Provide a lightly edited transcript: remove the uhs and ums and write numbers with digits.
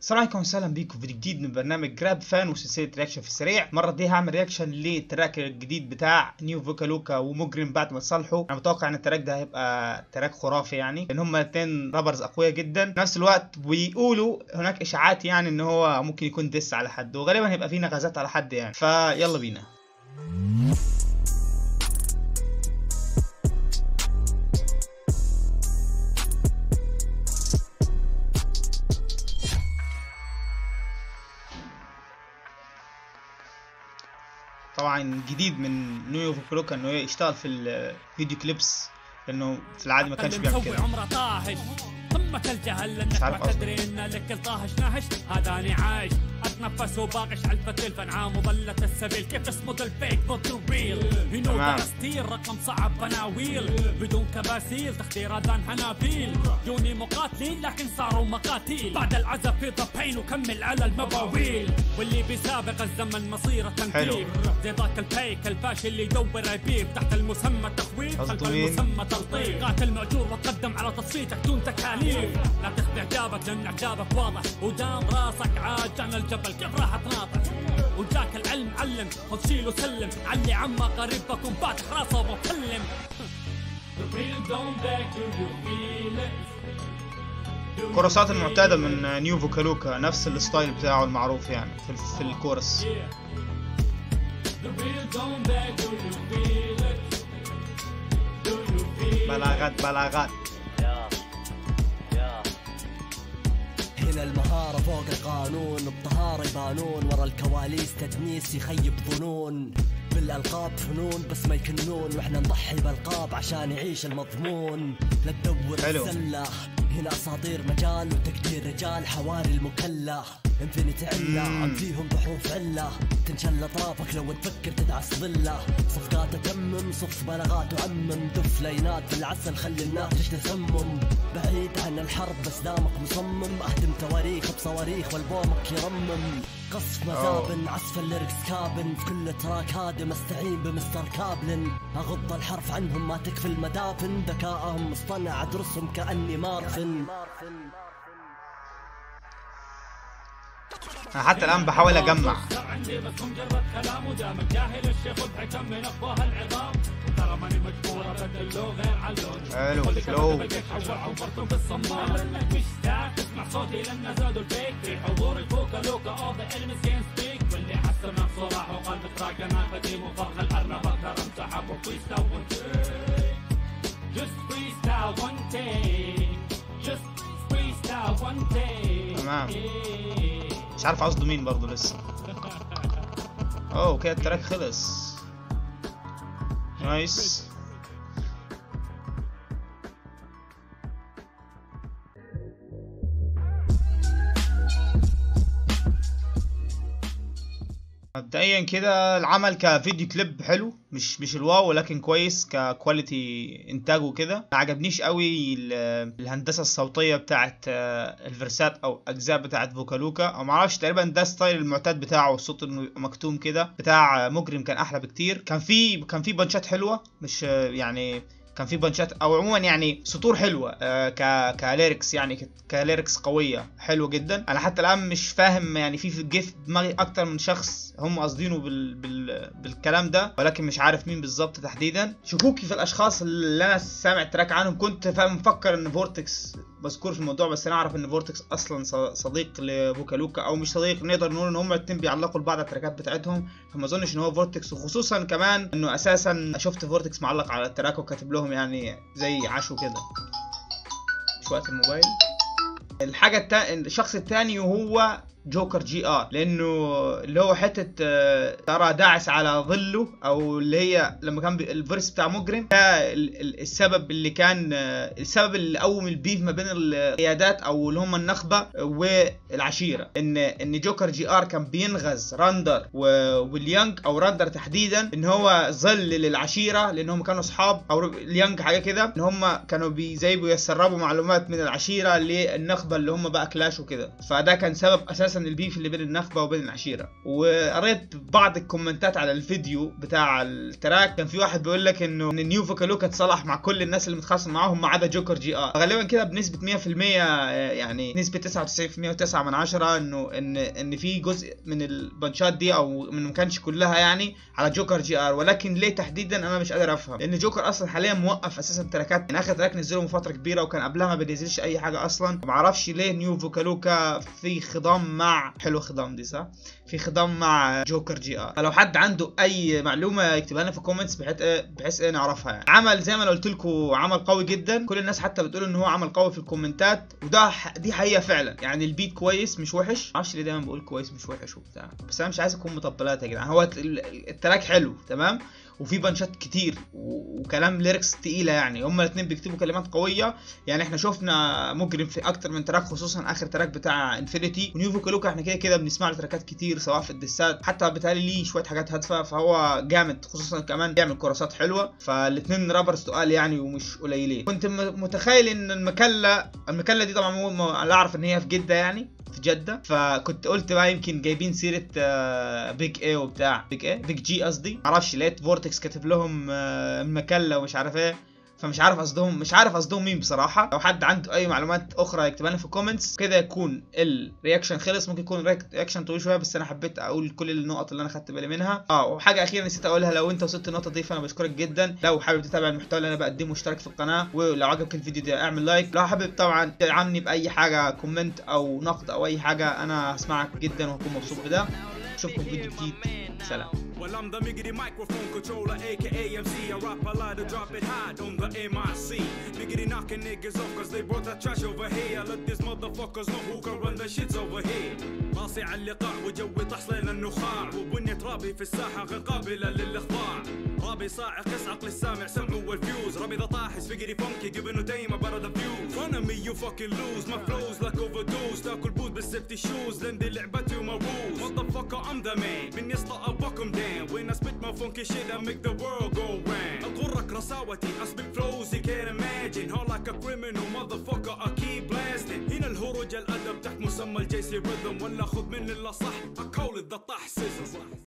السلام عليكم وسهلا بيكم في فيديو جديد من برنامج جراب فان وسلسله رياكشن في السريع. المره دي هعمل رياكشن للتراك الجديد بتاع نيو فوكالوكا ومجرم بعد ما تصالحوا. انا متوقع ان التراك ده هيبقى تراك خرافي، يعني لان هما الاثنين رابرز اقوياء جدا في نفس الوقت. بيقولوا هناك اشاعات يعني ان هو ممكن يكون ديس على حد، وغالبا هيبقى فيه نغزات على حد يعني، فيلا بينا. طبعا جديد من نيو فوكالوكا انه يشتغل في الفيديو كليبس، لانه في العادي ما كانش بيعمل كده. قمة الجهل لانك ما تدري ان لك الطاهش ناهش. هذاني عايش اتنفس وباقش على الفتيل فانعام وظلة السبيل. كيف تصمد الفيك ضد الريل؟ هنو درستيل رقم صعب بناويل بدون كباسيل تخدير اذان حنابيل. دوني مقاتلين لكن صاروا مقاتيل بعد العزف في ضبين وكمل على المواويل. واللي بيسابق الزمن مصيره تنكيب زي ذاك الفيك الفاشل اللي يدور عبيب تحت المسمى تخويف خلف المسمى تلطيف. قاتل مأجور وتقدم على تصفيتك دون تكاليف. لا تخفي اعجابك لان اعجابك واضح ودام راسك عاج عن الجبل. كيف راح تناطح وجاك العلم علم خذ شيل وسلم علي عما قريب بكون فاتح راسه وبكلم. الكورسات المعتادة من نيو فوكالوكا نفس الستايل بتاعه المعروف يعني في الكورس. بلاغات هنا المهارة فوق القانون، الطهارة يبانون ورا الكواليس تدنيس يخيب ظنون. بالألقاب فنون بس ما يكنون واحنا نضحي بالألقاب عشان يعيش المضمون. لا تدور السلة هنا أساطير مجال وتقدير رجال حواري المكلة. انفينيتي علا عم فيهم بحوف علا تنشل اطرافك لو تفكر تدعس ظله. صفقات تتمم صف بلاغات وعمم دف لينات في العسل خلي الناس تسمم. بعيد عن الحرب بس دامك مصمم اهدم تواريخ بصواريخ والبومك يرمم. قصف مذابن عزف الليركس كابن في كل تراك هادم استعين بمستر كابلن. اغض الحرف عنهم ما تكفي المدافن ذكائهم مصطنع ادرسهم كاني مارفن. أنا حتى الآن بحاول أجمع. حلو الفلو. تمام. مش عارف قصده مين برضه لسه. اوه كده التراك خلص. نايس. مبدئيا كده العمل كفيديو كليب حلو، مش الواو ولكن كويس ككواليتي انتاجه وكده. ما عجبنيش قوي الهندسه الصوتيه بتاعت الفيرسات او اجزاء بتاعت فوكالوكا، او معرفش تقريبا ده ستايل المعتاد بتاعه، الصوت مكتوم كده. بتاع مجرم كان احلى بكتير. كان في بانشات حلوه، مش يعني كان في بانشات او عموما يعني سطور حلوه كليركس، يعني كليركس قويه حلوه جدا. انا حتى الان مش فاهم يعني في جه في دماغي اكتر من شخص هم قاصدينه بالكلام ده، ولكن مش عارف مين بالظبط تحديدا. شكوكي في الاشخاص اللي انا سامع تراك عنهم، كنت مفكر ان فورتكس مذكور في الموضوع، بس انا اعرف ان فورتكس اصلا صديق لفوكالوكا، او مش صديق، نقدر نقول ان هم الاتنين بيعلقوا لبعض التراكات بتاعتهم، فما اظنش ان هو فورتكس. وخصوصا كمان انه اساسا شفت فورتكس معلق على التراك وكاتب لهم يعني زي عشو كده. مش وقت الموبايل. الحاجه الشخص الثاني وهو جوكر جي ار، لانه اللي هو حته ترى داعس على ظله، او اللي هي لما كان الفيرس بتاع مجرم ده السبب اللي قوم البيف ما بين القيادات او اللي هم النخبه والعشيره. ان جوكر جي ار كان بينغز راندر واليانج، او راندر تحديدا، ان هو ظل للعشيره لانهم كانوا اصحاب، او اليانج حاجه كده، ان هم كانوا زي بيسربوا معلومات من العشيره للنخبه اللي هم بقى كلاش وكده. فده كان سبب اساسي اساسا البيف اللي بين النخبه وبين العشيره. وقريت بعض الكومنتات على الفيديو بتاع التراك، كان في واحد بيقول لك انه ان نيو فوكالوكا اتصالح مع كل الناس اللي متخاصم معاهم ما عدا جوكر جي ار، غالبا كده بنسبه 100%، يعني نسبه 99.9 انه ان في جزء من البنشات دي او من ما كانش كلها يعني على جوكر جي ار. ولكن ليه تحديدا انا مش قادر افهم، لان جوكر اصلا حاليا موقف اساسا تراكات، يعني اخر تراك نزله من فتره كبيره وكان قبلها ما بينزلش اي حاجه اصلا. ما اعرفش ليه نيو فوكالوكا في خضام مع، حلو خضام دي صح، في خضام مع جوكر جي ار. فلو حد عنده اي معلومه يكتبها لنا في الكومنتس بحيث ايه نعرفها يعني. عمل زي ما انا قلت لكم عمل قوي جدا، كل الناس حتى بتقول ان هو عمل قوي في الكومنتات، دي حقيقه فعلا. يعني البيت كويس مش وحش، ما اعرفش ليه دايما بقول كويس مش وحش وبتاع، بس انا مش عايز اكون مطبلات يا جدعان. هو التراك حلو تمام، وفي بانشات كتير وكلام ليركس تقيله، يعني هما الاثنين بيكتبوا كلمات قويه. يعني احنا شفنا مجرم في اكتر من تراك، خصوصا اخر تراك بتاع انفينيتي. ونيو فوكالوكا احنا كده بنسمع له تراكات كتير سواء في الدسات، حتى بيتهيألي ليه شويه حاجات هادفه، فهو جامد، خصوصا كمان بيعمل كورسات حلوه. فالاثنين رابرز تقال يعني ومش قليلين. كنت متخيل ان المكله دي طبعا لا اعرف ان هي في جده، يعني في جدة، فكنت قلت بقى يمكن جايبين سيرة بيج اي وبتاع بيج جي قصدي، معرفش لقيت فورتكس كاتب لهم المكلة ومش عارف ايه، فمش عارف قصدهم مين بصراحه. لو حد عنده اي معلومات اخرى يكتبها لنا في الكومنتس. كده يكون الرياكشن خلص، ممكن يكون رياكشن طويل شويه بس انا حبيت اقول كل النقط اللي انا خدت بالي منها. وحاجه اخيره نسيت اقولها، لو انت وصلت النقطه دي فانا بشكرك جدا. لو حابب تتابع المحتوى اللي انا بقدمه اشترك في القناه، ولو عجبك الفيديو ده اعمل لايك. لو حابب طبعا تدعمني باي حاجه كومنت او نقد او اي حاجه انا هسمعك جدا وهكون مبسوط بده. اشوفكم في فيديو جديد، سلام. Well, I'm the Miggity microphone controller, aka MC. I rap a lot to drop it hard on the MIC. Miggity knocking niggas off cause they brought that trash over here. Let these motherfuckers know who can run the shits over here. راسي على اللقاح وجوي تحصيل النخاع، وبنية رابي في الساحة غير قابلة للإخضاع. رابي صاعق يصعق للسامع سمعوا والفيوز. رابي ذا طاحس فيجري فونكي giving no damn about the views. Front of me you fucking lose, my flows like overdose. تاكل بوز بالسيفتي شوز لندي لعبتي وما روز. Motherfucker I'm the man, من يسطا أبوكم damn. When I spit my funky shit I make the world go round. أغرك رساوتي I spit flows you can't imagine. Hard like a criminal motherfucker I keep blasting. هنا الهروج الأدب تحت مسمى الجيسي rhythm. ولا خذ من اللي صح I call it the طح سيزم.